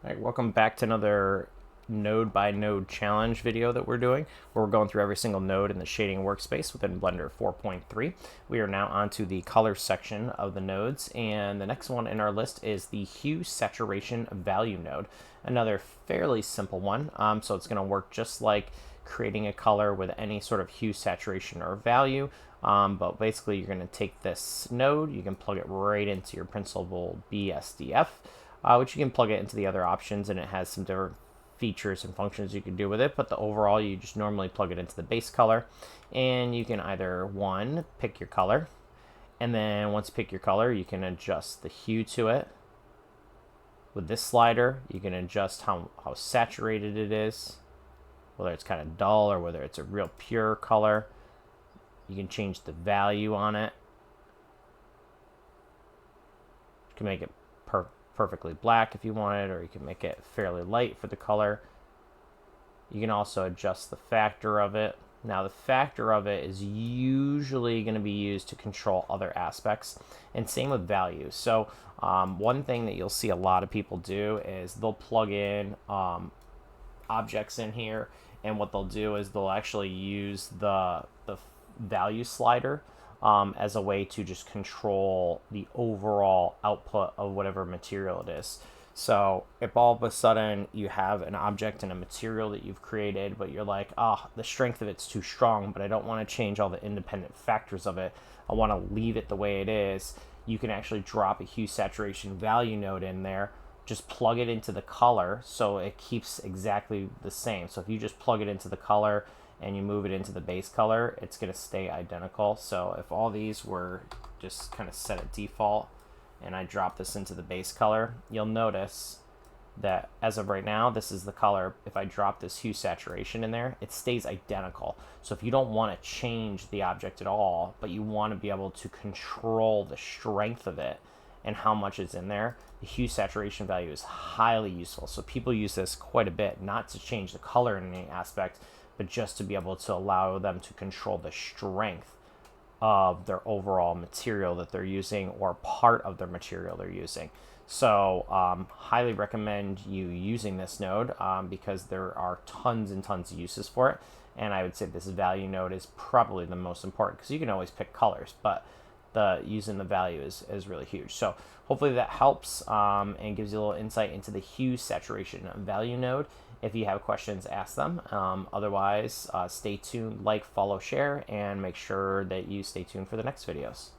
All right, welcome back to another node by node challenge video that we're doing, where we're going through every single node in the shading workspace within Blender 4.3. We are now onto the color section of the nodes, and the next one in our list is the hue saturation value node. Another fairly simple one, so it's going to work just like creating a color with any sort of hue, saturation, or value. But basically, you're going to take this node, you can plug it right into your principled BSDF, which you can plug it into the other options, and it has some different features and functions you can do with it. But the overall, you just normally plug it into the base color, and you can either pick your color, and then once you pick your color, you can adjust the hue to it. With this slider, you can adjust how saturated it is, whether it's kind of dull or whether it's a real pure color. You can change the value on it. You can make it perfectly black if you wanted, or you can make it fairly light for the color. You can also adjust the factor of it. Now, the factor of it is usually going to be used to control other aspects, and same with value. So one thing that you'll see a lot of people do is they'll plug in objects in here, and what they'll do is they'll actually use the value slider as a way to just control the overall output of whatever material it is. So if all of a sudden you have an object and a material that you've created, but you're like, the strength of it's too strong, but I don't want to change all the independent factors of it, I want to leave it the way it is, you can actually drop a hue saturation value node in there, just plug it into the color so it keeps exactly the same. So if you just plug it into the color and you move it into the base color, it's going to stay identical. So if all these were just kind of set at default and I drop this into the base color, you'll notice that as of right now, this is the color. If I drop this hue saturation in there, it stays identical. So if you don't want to change the object at all, but you want to be able to control the strength of it and how much is in there, the hue saturation value is highly useful. So people use this quite a bit, not to change the color in any aspect, but just to be able to allow them to control the strength of their overall material that they're using, or part of their material they're using. So highly recommend you using this node because there are tons and tons of uses for it. And I would say this value node is probably the most important, because you can always pick colors, but using the value is really huge. So hopefully that helps and gives you a little insight into the hue saturation value node. If you have questions, ask them. Otherwise, stay tuned, like, follow, share, and make sure that you stay tuned for the next videos.